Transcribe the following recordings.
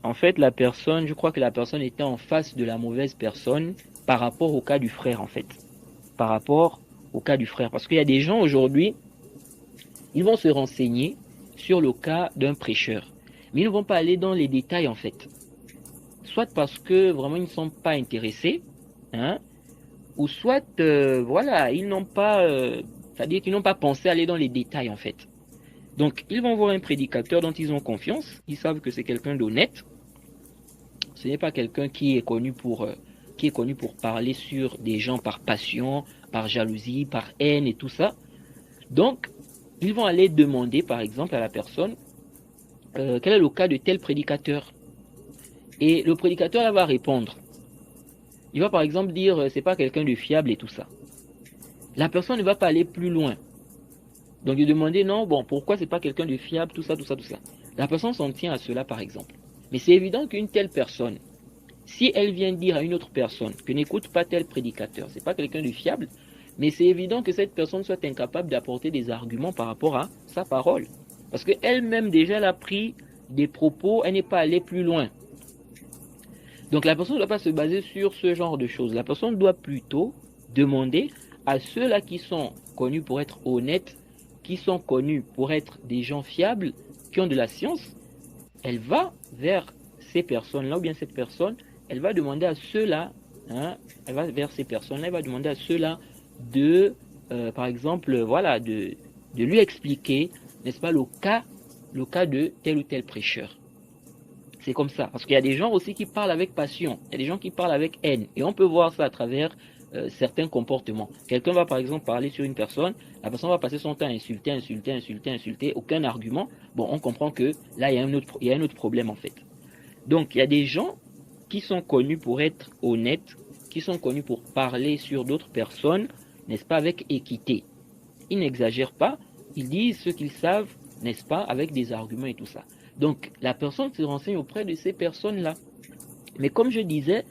En fait, la personne, je crois que la personne était en face de la mauvaise personne par rapport au cas du frère, en fait. Par rapport au cas du frère. Parce qu'il y a des gens aujourd'hui, ils vont se renseigner sur le cas d'un prêcheur. Mais ils ne vont pas aller dans les détails, en fait. Soit parce que vraiment ils ne sont pas intéressés, hein, ou soit, voilà, ils n'ont pas, c'est-à-dire qu'ils n'ont pas pensé aller dans les détails, en fait. Donc, ils vont voir un prédicateur dont ils ont confiance, ils savent que c'est quelqu'un d'honnête, ce n'est pas quelqu'un qui est connu pour parler sur des gens par passion, par jalousie, par haine et tout ça. Donc, ils vont aller demander, par exemple, à la personne, quel est le cas de tel prédicateur. Et le prédicateur là, va répondre. Il va, par exemple, dire, c'est pas quelqu'un de fiable et tout ça. La personne ne va pas aller plus loin. Donc, il demander, non, bon, pourquoi c'est pas quelqu'un de fiable, tout ça, tout ça, tout ça. La personne s'en tient à cela, par exemple. Mais c'est évident qu'une telle personne, si elle vient dire à une autre personne que n'écoute pas tel prédicateur, c'est pas quelqu'un de fiable, mais c'est évident que cette personne soit incapable d'apporter des arguments par rapport à sa parole. Parce qu'elle-même, déjà, elle a pris des propos, elle n'est pas allée plus loin. Donc la personne ne doit pas se baser sur ce genre de choses. La personne doit plutôt demander à ceux-là qui sont connus pour être honnêtes, qui sont connus pour être des gens fiables, qui ont de la science, elle va vers ces personnes-là, ou bien cette personne, elle va demander à ceux-là, hein, elle va vers ces personnes-là, elle va demander à ceux-là de, par exemple, voilà, de lui expliquer, n'est-ce pas, le cas de tel ou tel prêcheur. C'est comme ça. Parce qu'il y a des gens aussi qui parlent avec passion. Il y a des gens qui parlent avec haine. Et on peut voir ça à travers certains comportements. Quelqu'un va par exemple parler sur une personne. La personne va passer son temps à insulter, insulter, insulter, insulter. Aucun argument. Bon, on comprend que là, il y a un autre problème en fait. Donc, il y a des gens qui sont connus pour être honnêtes, qui sont connus pour parler sur d'autres personnes, n'est-ce pas, avec équité. Ils n'exagèrent pas. Ils disent ce qu'ils savent, n'est-ce pas, avec des arguments et tout ça. Donc, la personne se renseigne auprès de ces personnes-là. Mais comme je disais,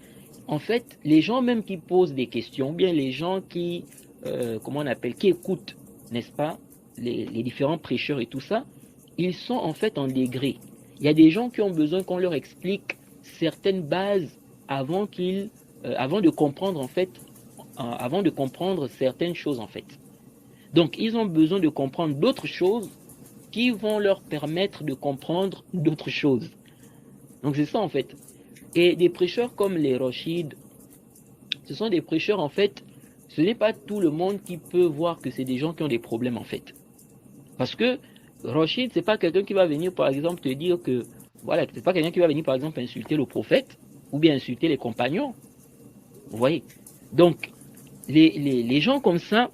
en fait, les gens même qui posent des questions, bien les gens qui, comment on appelle, qui écoutent, n'est-ce pas, les différents prêcheurs et tout ça, ils sont en fait en degré. Il y a des gens qui ont besoin qu'on leur explique certaines bases avant de comprendre en fait, avant de comprendre certaines choses en fait. Donc, ils ont besoin de comprendre d'autres choses qui vont leur permettre de comprendre d'autres choses. Donc c'est ça en fait. Et des prêcheurs comme les Rochides, ce sont des prêcheurs en fait, ce n'est pas tout le monde qui peut voir que c'est des gens qui ont des problèmes en fait. Parce que Rochid, c'est pas quelqu'un qui va venir par exemple te dire que, voilà, c'est pas quelqu'un qui va venir par exemple insulter le prophète ou bien insulter les compagnons. Vous voyez. Donc, les gens comme ça,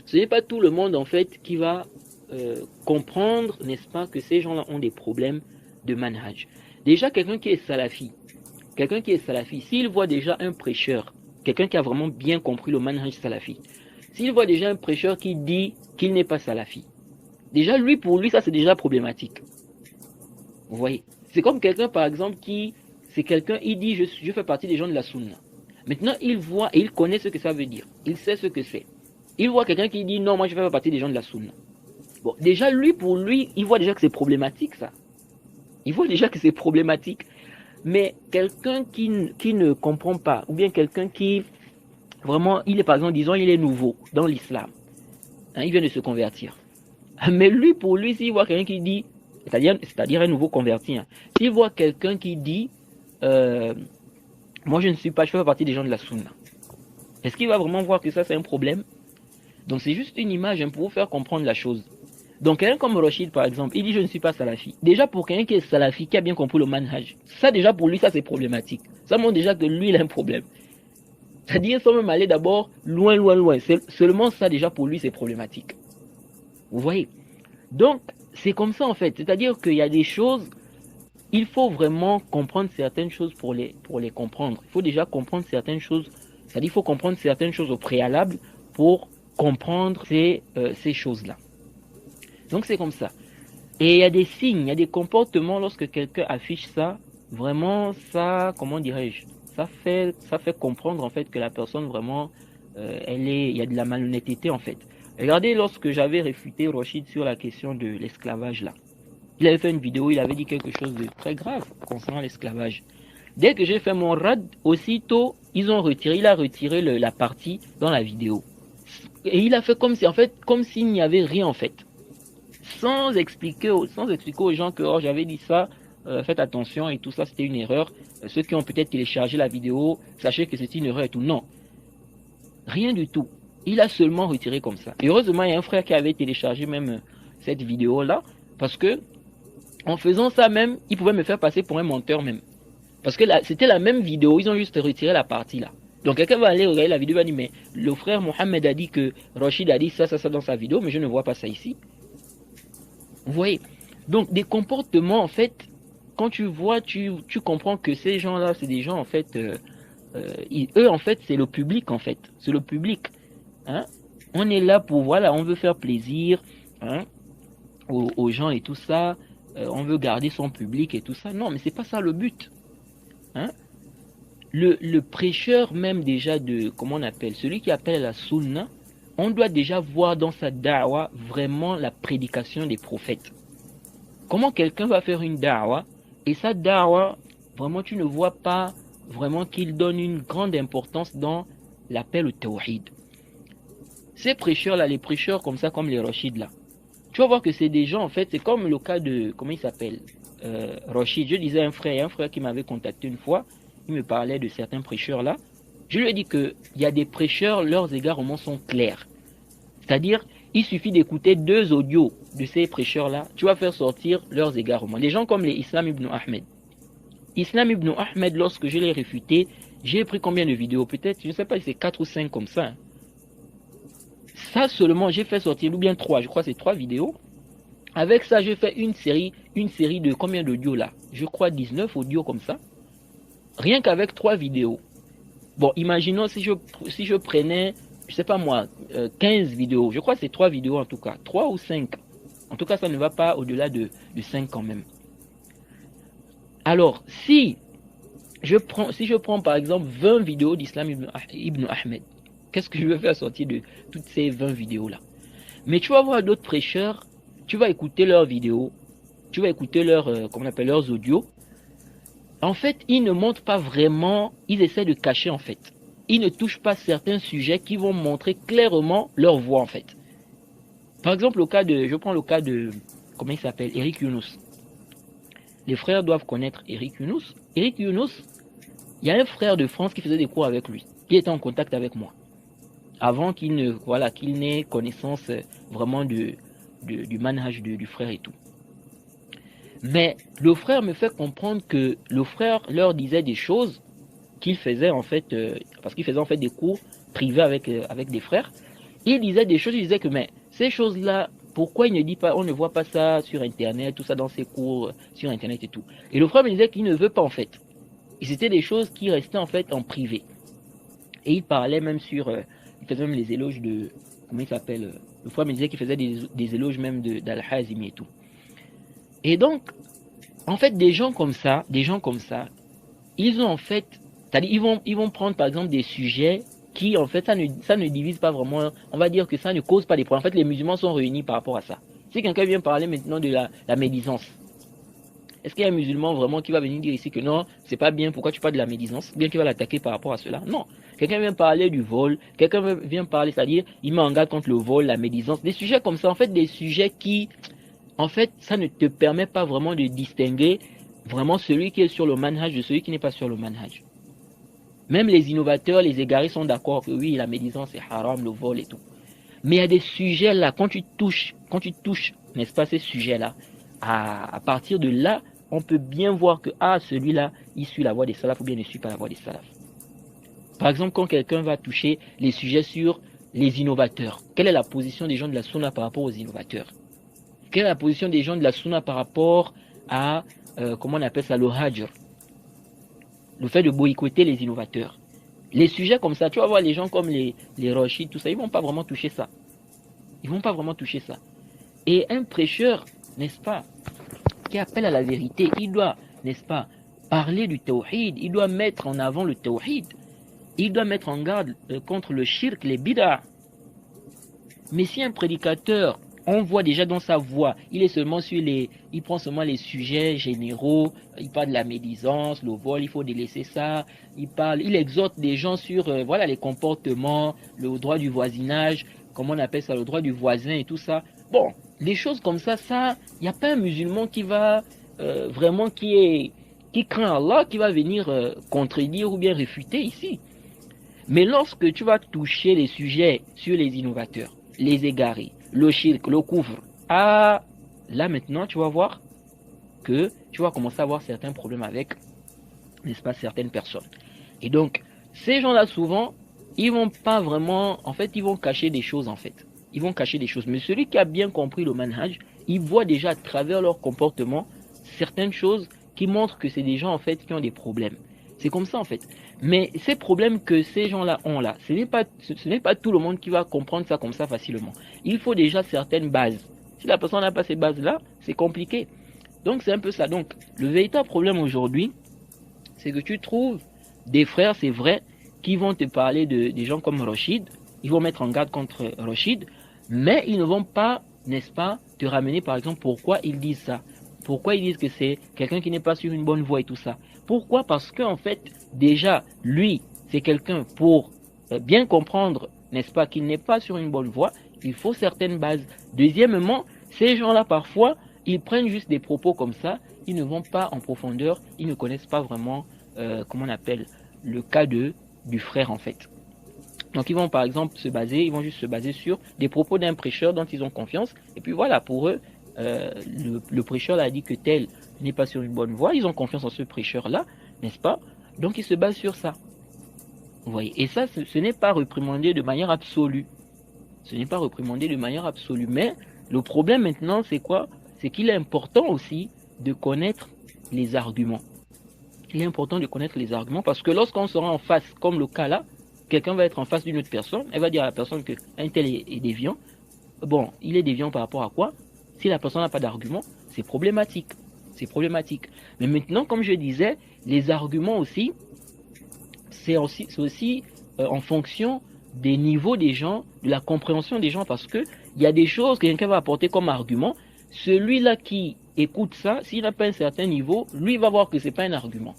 ce n'est pas tout le monde en fait qui va comprendre, n'est-ce pas, que ces gens-là ont des problèmes de manhaj. Déjà, quelqu'un qui est salafi, s'il voit déjà un prêcheur, quelqu'un qui a vraiment bien compris le manhaj salafi, s'il voit déjà un prêcheur qui dit qu'il n'est pas salafi, déjà lui, pour lui, ça c'est déjà problématique. Vous voyez. C'est comme quelqu'un, par exemple, c'est quelqu'un, il dit, je fais partie des gens de la sunna. Maintenant, il voit et il connaît ce que ça veut dire. Il sait ce que c'est. Il voit quelqu'un qui dit, non, moi je fais partie des gens de la sunna. Bon, déjà, lui, pour lui, il voit déjà que c'est problématique, ça. Il voit déjà que c'est problématique. Mais quelqu'un qui ne comprend pas, ou bien quelqu'un qui, vraiment, il est, par exemple, disons, il est nouveau dans l'islam. Hein, il vient de se convertir. Mais lui, pour lui, s'il voit quelqu'un qui dit, c'est-à-dire un nouveau converti, hein, s'il voit quelqu'un qui dit, euh, moi je ne suis pas, je fais pas partie des gens de la sunna, est-ce qu'il va vraiment voir que ça c'est un problème? Donc c'est juste une image hein, pour vous faire comprendre la chose. Donc quelqu'un comme Rachid par exemple, il dit je ne suis pas salafi. Déjà pour quelqu'un qui est salafi, qui a bien compris le manhaj, ça déjà pour lui ça c'est problématique. Ça montre déjà que lui il a un problème. C'est-à-dire sans même aller d'abord loin, loin, loin. Seulement ça déjà pour lui c'est problématique. Vous voyez? Donc c'est comme ça en fait. C'est-à-dire qu'il y a des choses, il faut vraiment comprendre certaines choses pour les comprendre. Il faut déjà comprendre certaines choses. C'est-à-dire qu'il faut comprendre certaines choses au préalable pour comprendre ces choses-là. Donc c'est comme ça. Et il y a des signes, il y a des comportements lorsque quelqu'un affiche ça, vraiment ça, comment dirais-je, ça fait comprendre en fait que la personne vraiment, il y a de la malhonnêteté en fait. Regardez lorsque j'avais réfuté Rochid sur la question de l'esclavage là. Il avait fait une vidéo, il avait dit quelque chose de très grave concernant l'esclavage. Dès que j'ai fait mon rad, aussitôt, il a retiré la partie dans la vidéo. Et il a fait comme si, en fait, comme s'il n'y avait rien, en fait. Sans expliquer aux gens que oh, j'avais dit ça, faites attention et tout ça, c'était une erreur. Ceux qui ont peut-être téléchargé la vidéo, sachez que c'est une erreur et tout. Non, rien du tout. Il a seulement retiré comme ça. Et heureusement, il y a un frère qui avait téléchargé même cette vidéo-là, parce que en faisant ça même, il pouvait me faire passer pour un menteur même. Parce que c'était la même vidéo, ils ont juste retiré la partie là. Donc quelqu'un va aller regarder la vidéo et va dire, mais le frère Mohamed a dit que Rachid a dit ça dans sa vidéo, mais je ne vois pas ça ici. Vous voyez? Donc des comportements, en fait, quand tu vois, tu comprends que ces gens-là, c'est des gens, en fait, eux, en fait, c'est le public, en fait. C'est le public. Hein? On est là pour, voilà, on veut faire plaisir hein, aux gens et tout ça. On veut garder son public et tout ça. Non, mais c'est pas ça le but. Hein? Le prêcheur même déjà de, comment on appelle, celui qui appelle la sunna, on doit déjà voir dans sa da'wa vraiment la prédication des prophètes. Comment quelqu'un va faire une da'wa et sa da'wa, vraiment tu ne vois pas vraiment qu'il donne une grande importance dans l'appel au tawhid. Ces prêcheurs-là, les prêcheurs comme ça, comme les Rashid là, tu vas voir que c'est des gens, en fait, c'est comme le cas de, comment il s'appelle, Rashid. Je disais à un frère qui m'avait contacté une fois, il me parlait de certains prêcheurs là. Je lui ai dit qu'il y a des prêcheurs, leurs égarements sont clairs. C'est-à-dire, il suffit d'écouter 2 audios de ces prêcheurs-là, tu vas faire sortir leurs égarements. Des gens comme les Islam ibn Ahmed. Islam ibn Ahmed, lorsque je l'ai réfuté, j'ai pris combien de vidéos? Peut-être, je ne sais pas si c'est 4 ou 5 comme ça. Ça seulement, j'ai fait sortir, ou bien 3, je crois que c'est 3 vidéos. Avec ça, j'ai fait une série de combien d'audios là? Je crois 19 audios comme ça. Rien qu'avec 3 vidéos. Bon, imaginons si je prenais, je sais pas moi, 15 vidéos. Je crois que c'est 3 vidéos en tout cas. 3 ou 5. En tout cas, ça ne va pas au-delà de 5 quand même. Alors, si je prends par exemple 20 vidéos d'Islam ibn Ahmed, qu'est-ce que je vais faire sortir de toutes ces 20 vidéos-là? Mais tu vas voir d'autres prêcheurs, tu vas écouter leurs vidéos, tu vas écouter leurs audios. En fait, ils ne montrent pas vraiment, ils essaient de cacher en fait. Ils ne touchent pas certains sujets qui vont montrer clairement leur voix en fait. Par exemple, je prends le cas de, comment il s'appelle, Eric Younous. Les frères doivent connaître Eric Younous. Eric Younous, il y a un frère de France qui faisait des cours avec lui, qui était en contact avec moi. Avant qu'il n'ait connaissance vraiment du manhaj du frère et tout. Mais le frère me fait comprendre que le frère leur disait des choses qu'il faisait en fait, parce qu'il faisait en fait des cours privés avec des frères. Il disait des choses, il disait que mais ces choses-là, pourquoi il ne dit pas, on ne voit pas ça sur internet, tout ça dans ses cours sur internet et tout. Et le frère me disait qu'il ne veut pas en fait. Et c'était des choses qui restaient en fait en privé. Et il parlait même il faisait même les éloges de, comment il s'appelle, le frère me disait qu'il faisait des éloges même d'Al-Hazimi et tout. Et donc, en fait, des gens comme ça, ils ont en fait, c'est-à-dire ils vont prendre par exemple des sujets qui en fait ça ne divise pas vraiment, on va dire que ça ne cause pas des problèmes. En fait, les musulmans sont réunis par rapport à ça. Si quelqu'un vient parler maintenant de la médisance, est-ce qu'il y a un musulman vraiment qui va venir dire ici que non, c'est pas bien, pourquoi tu parles de la médisance, bien qu'il va l'attaquer par rapport à cela? Non. Quelqu'un vient parler du vol, quelqu'un vient parler, c'est-à-dire il met en garde contre le vol, la médisance, des sujets comme ça, en fait, des sujets qui, en fait, ça ne te permet pas vraiment de distinguer vraiment celui qui est sur le manhaj de celui qui n'est pas sur le manhaj. Même les innovateurs, les égarés sont d'accord que oui, la médisance c'est haram, le vol et tout. Mais il y a des sujets là, quand tu touches, n'est-ce pas, ces sujets-là, à partir de là, on peut bien voir que celui-là, il suit la voie des salafs ou bien ne suit pas la voie des salafs. Par exemple, quand quelqu'un va toucher les sujets sur les innovateurs, quelle est la position des gens de la sunna par rapport aux innovateurs? Quelle est la position des gens de la sunna par rapport à, comment on appelle ça, le hajr, le fait de boycotter les innovateurs? Les sujets comme ça, tu vas voir les gens comme les Rashid, tout ça, ils ne vont pas vraiment toucher ça. Ils ne vont pas vraiment toucher ça. Et un prêcheur, n'est-ce pas, qui appelle à la vérité, il doit, n'est-ce pas, parler du tawhid, il doit mettre en avant le tawhid, il doit mettre en garde contre le shirk, les bid'ah. Mais si un prédicateur, On voit déjà dans sa voix, il prend seulement les sujets généraux, il parle de la médisance, le vol, il faut délaisser ça, il exhorte des gens sur, voilà, les comportements, le droit du voisinage, comment on appelle ça, le droit du voisin et tout ça. Bon, les choses comme ça, il n'y a pas un musulman qui va, vraiment, qui craint Allah, qui va venir contredire ou bien réfuter ici. Mais lorsque tu vas toucher les sujets sur les innovateurs, les égarés, le shirk, le couvre, ah, là maintenant tu vas voir que tu vas commencer à avoir certains problèmes avec, n'est-ce pas, certaines personnes. Et donc, ces gens-là souvent, ils vont pas vraiment, en fait, ils vont cacher des choses en fait. Ils vont cacher des choses. Mais celui qui a bien compris le manhaj, il voit déjà à travers leur comportement certaines choses qui montrent que c'est des gens en fait qui ont des problèmes. C'est comme ça en fait. Mais ces problèmes que ces gens-là ont là, ce n'est pas tout le monde qui va comprendre ça comme ça facilement. Il faut déjà certaines bases. Si la personne n'a pas ces bases-là, c'est compliqué. Donc c'est un peu ça. Donc le véritable problème aujourd'hui, c'est que tu trouves des frères, c'est vrai, qui vont te parler des gens comme Rachid, ils vont mettre en garde contre Rachid, mais ils ne vont pas, n'est-ce pas, te ramener par exemple pourquoi ils disent ça. Pourquoi ils disent que c'est quelqu'un qui n'est pas sur une bonne voie et tout ça. Pourquoi? Parce qu'en fait, déjà, lui, c'est quelqu'un pour bien comprendre, n'est-ce pas, qu'il n'est pas sur une bonne voie, il faut certaines bases. Deuxièmement, ces gens-là, parfois, ils prennent juste des propos comme ça, ils ne vont pas en profondeur, ils ne connaissent pas vraiment, comment on appelle, le cas du frère en fait. Donc ils vont par exemple ils vont juste se baser sur des propos d'un prêcheur dont ils ont confiance, et puis voilà, pour eux, le prêcheur a dit que tel n'est pas sur une bonne voie, ils ont confiance en ce prêcheur-là, n'est-ce pas? Donc ils se basent sur ça. Vous voyez, et ça, ce n'est pas réprimandé de manière absolue. Ce n'est pas réprimandé de manière absolue. Mais le problème maintenant, c'est quoi? C'est qu'il est important aussi de connaître les arguments. Il est important de connaître les arguments parce que lorsqu'on sera en face, comme le cas là, quelqu'un va être en face d'une autre personne, elle va dire à la personne qu'un tel est déviant. Bon, il est déviant par rapport à quoi? Si la personne n'a pas d'argument, c'est problématique. C'est problématique. Mais maintenant, comme je disais, les arguments aussi, c'est aussi en fonction des niveaux des gens, de la compréhension des gens, parce que il y a des choses que quelqu'un va apporter comme argument. Celui-là qui écoute ça, s'il n'a pas un certain niveau, lui va voir que c'est pas un argument.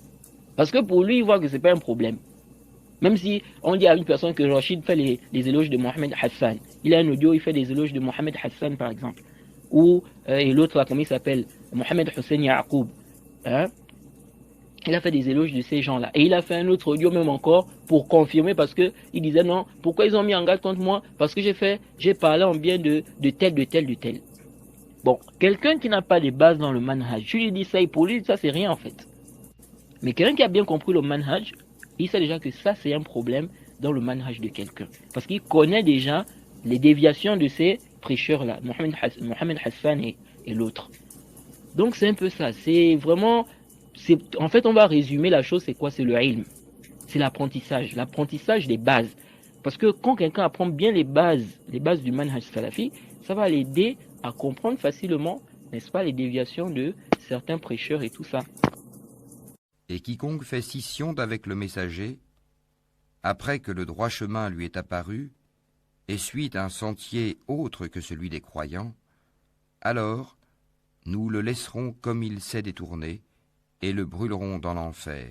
Parce que pour lui, il voit que c'est pas un problème. Même si on dit à une personne que Rachid fait les éloges de Mohamed Hassan, il a un audio, il fait des éloges de Mohamed Hassan par exemple. Ou, et l'autre là, comment il s'appelle, Mohamed Hussein Yaqoub. Hein? Il a fait des éloges de ces gens-là. Et il a fait un autre audio même encore pour confirmer parce que il disait non, pourquoi ils ont mis en garde contre moi? Parce que j'ai parlé en bien de tel. Bon, quelqu'un qui n'a pas de base dans le manhaj, je lui dis ça et pour lui, ça c'est rien en fait. Mais quelqu'un qui a bien compris le manhaj, il sait déjà que ça c'est un problème dans le manhaj de quelqu'un. Parce qu'il connaît déjà les déviations de ces prêcheurs-là, Mohamed Hassan et l'autre. Donc c'est un peu ça, c'est vraiment, en fait on va résumer la chose, c'est quoi? C'est le ilm, c'est l'apprentissage des bases. Parce que quand quelqu'un apprend bien les bases du manhaj salafi, ça va l'aider à comprendre facilement, n'est-ce pas, les déviations de certains prêcheurs et tout ça. Et quiconque fait scission d'avec le messager, après que le droit chemin lui est apparu, et suit un sentier autre que celui des croyants, alors nous le laisserons comme il s'est détourné, et le brûlerons dans l'enfer.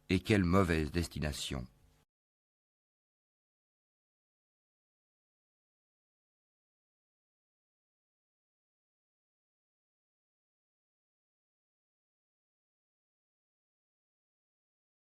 Et quelle mauvaise destination!